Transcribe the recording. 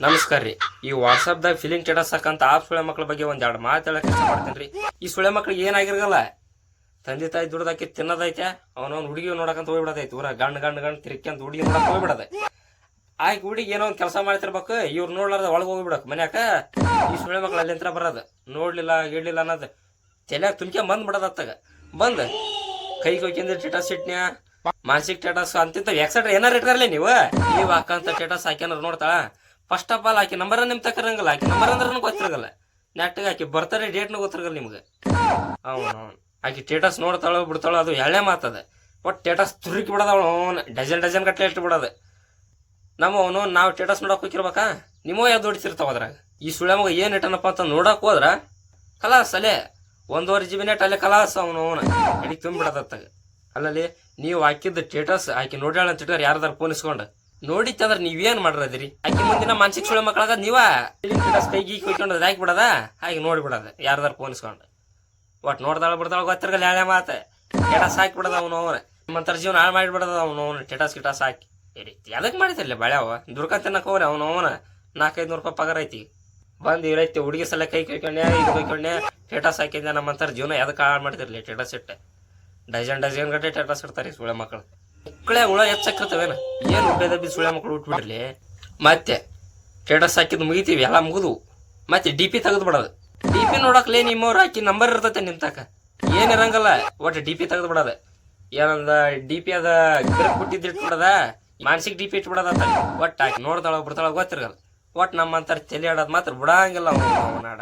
ನಮಸ್ಕಾರ ರೀ. ಈ ವಾಟ್ಸಪ್ದಾಗ ಫಿಲಿಂಗ್ ಸ್ಟೇಟಸ್ ಹಾಕಂತ ಆ ಸುಳೆ ಮಕ್ಳ ಬಗ್ಗೆ ಒಂದೆರಡು ಮಾತು ಹೇಳಕ್ ಇಷ್ಟಪಡ್ತೀನಿ ರೀ. ಈ ಸುಳೆ ಮಕ್ಳಿಗೆ ಏನಾಗಿರಲ್ಲ, ತಂದೆ ತಾಯಿ ದುಡ್ದಾಕಿ ತಿನ್ನೋದೈತೆ, ಅವನವ್ನ ಹುಡುಗಿ ನೋಡಕಂತ ಹೋಗ್ಬಿಡೋದೈತೆ. ಊರ ಗಂಡ್ ತಿರ್ಕಂತ ಹುಡುಗಿ ನೋಡಕ್ ಹೋಗ್ಬಿಡೋದೆ. ಆಯ್ಕೆ ಹುಡುಗಿ ಏನೋ ಒಂದು ಕೆಲಸ ಮಾಡ್ತಿರ್ಬೇಕು, ಇವ್ರು ನೋಡ್ಲಾರ್ದ ಒಳಗೆ ಹೋಗ್ಬಿಡಕ್ ಮನ್ಯಾಕ. ಈ ಸುಳೆ ಮಕ್ಳು ಅಲ್ಲಿಂತ್ರ ಬರೋದು, ನೋಡ್ಲಿಲ್ಲ ಗಿಡ್ಲಿಲ್ಲ ಅನ್ನೋದು ತಲೆಯಾಗ ತುಂಬ್ಕೊಂಡ್ ಬಂದ್ಬಿಡೋದತ್ತಾಗ. ಬಂದ್ ಕೈ ಕೊಯ್ಕಿಂದ ಸ್ಟೇಟಸ್ ಇಟ್ನ್ಯಾ, ಮಾನಸಿಕ ಸ್ಟೇಟಸ್ ಅಂತಿಂತ ಎಕ್ಸೆಟ್ರಾ ಏನಾರು ಇಟ್ಟಾರಲ್ಲ ನೀವು ಹಾಕಂತ ಸ್ಟೇಟಸ್ ಹಾಕ್ಯಾನ ನೋಡ್ತಾಳ. ಫಸ್ಟ್ ಆಫ್ ಆಲ್ ಆಕಿ ನಂಬರ್ ನಿಮ್ ತಕರಂಗಲ್ಲ, ಆಕಿ ನಂಬರ್ ಅಂದ್ರೆ ಗೊತ್ತಿರಗಲ್ಲ. ನೆಟ್ಗೆ ಆಕಿ ಬರ್ತಾರೆ ಡೇಟ್ನ ಗೊತ್ತಿರಗಲ್ಲ ನಿಮ್ಗೆ. ಅವನು ಆಕಿ ಸ್ಟೇಟಸ್ ನೋಡ್ತಾಳೋ ಬಿಡ್ತಾಳೋ ಅದು ಎಳ್ಳೆ ಮಾತದ. ಒಟ್ಟು ಸ್ಟೇಟಸ್ ತುರುಕಿ ಬಿಡೋದ ಅವನು ಡಜನ್ ಗಟ್ಟಲೆ ಇಟ್ಟು ಬಿಡೋದು. ಅವನು ನಾವು ಸ್ಟೇಟಸ್ ನೋಡಕ್ ಹೋಗಿರ್ಬೇಕಾ, ನಿಮ್ಮೋ ಯಾವ್ದು ಹೊಡಿತಿರ್ತಾವ ಅದ್ರಾಗ. ಈ ಸುಳೆ ಮಗ ಏನ್ ಇಟ್ಟನಪ್ಪ ಅಂತ ನೋಡಕ್ ಹೋದ್ರ ಕಲಾಸ್ ಅಲ್ಲೇ 1.5 GB ನೆಟ್ ಅಲ್ಲೇ ಕಲಾಸ್ ಅವನು ಅಡಿಗೆ ತುಂಬಿಡತ್ತಾಗ. ಅಲ್ಲಲ್ಲಿ ನೀವು ಹಾಕಿದ್ದ ಸ್ಟೇಟಸ್ ಆಕಿ ನೋಡ್ಯಾಳ ಅಂತ ಇಟ್ಟಾರ ಯಾರ್ದಾರ ಫೋನ್ ಇಸ್ಕೊಂಡು ನೋಡಿತ್ತಂದ್ರೆ ನೀವೇನ್ ಮಾಡ್ರದಿರಿ. ಆಕಿ ಮುಂದಿನ ಮಾನಸಿಕ ಸುಳೆ ಮಕ್ಕಳಾಗ ನೀವ ಸ್ಟೇಟಸ್ ಕೈಗಿ ಕೊಯ್ಕೊಂಡು ಹಾಕಿ ಬಿಡದ, ಹಾಗೆ ನೋಡ್ಬಿಡದ ಯಾರ್ದಾರ ಫೋನ್ ಇಸ್ಕೊಂಡು. ಒಟ್ಟು ನೋಡ್ದಾಳ ಬಿಡ್ದಾಳ ಗೊತ್ತಿರಗಲ್ಲ ಎಳೆ ಮಾತ. ಸ್ಟೇಟಸ್ ಹಾಕಿ ಬಿಡದ ಅವನು ನಿಮ್ಮಂತರ ಜೀವನ ಹಾಳು ಮಾಡಿಬಿಡದ ಅವನು ಸ್ಟೇಟಸ್ ಗಿಟಾಸ್ ಹಾಕಿ. ಎದಕ್ ಮಾಡಿತಿರ್ಲಿ ಬೆಳೆವ ದುರ್ಕ ತಿನ್ನಕ್ ಹೋಗ್ರಿ ಅವನು 400-500 ರೂಪಾಯಿ ಪಗಾರ ಐತಿ. ಬಂದು ಇರೈತಿ ಹುಡುಗಿ ಸಲ ಕೈ ಕೊಯ್ಕೊಂಡೆ ಇದು ಕೊಯ್ಕೊಂಡೆ ಸ್ಟೇಟಸ್ ಹಾಕಿದ್ದೆ. ನಮ್ಮಂತರ ಜೀವನ ಎದಕ್ಕೆ ಹಾಳು ಮಾಡ್ತಿರ್ಲಿ ಸ್ಟೇಟಸ್ ಇಟ್ಟೆ. ಡಜನ್ ಗಟ್ಟೆ ಸ್ಟೇಟಸ್ ಇಡ್ತಾರೆ ಸುಳೆ ಮಕ್ಕಳು. ಮಕ್ಕಳೇ ಹುಳ ಹೆಚ್ಚಾಕಿರ್ತವೇನ ಏನು ಉಡ್ಡದ ಬಿ ಸುಳೆ ಮಕ್ಕಳು ಉಟ್ಬಿಡ್ಲಿ. ಮತ್ತೆ ಸ್ಟೇಟಸ್ ಹಾಕಿದ್ ಮುಗಿತೀವಿ ಎಲ್ಲ ಮುಗಿದು ಮತ್ತೆ DP ತೆಗೆದು ಬಿಡೋದು. DP ನೋಡಕ್ಲೇ ನಿಮ್ಮವ್ರು ಹಾಕಿ ನಂಬರ್ ಇರ್ತೈತೆ ನಿಂತಾಕ ಏನಿರಂಗಲ್ಲ. ಒಟ್ಟು DP ತೆಗೆದು ಬಿಡೋದು. ಏನಂದ DP ಅದ ಗಿರಕ್ ಬಿಟ್ಟಿದ್ದು ಇಟ್ಬಿಡದ, ಮಾನಸಿಕ DP ಇಟ್ಬಿಡೋದ. ಒಟ್ಟು ಹಾಕಿ ನೋಡ್ತಾಳ ಬಿಡ್ತಾಳ ಗೊತ್ತಿರಗಲ್ಲ. ಒಟ್ಟು ನಮ್ಮಂತರ ತಲೆ ಆಡೋದು ಮಾತ್ರ ಬಿಡಂಗಿಲ್ಲ ಅವನು ನಾಡ.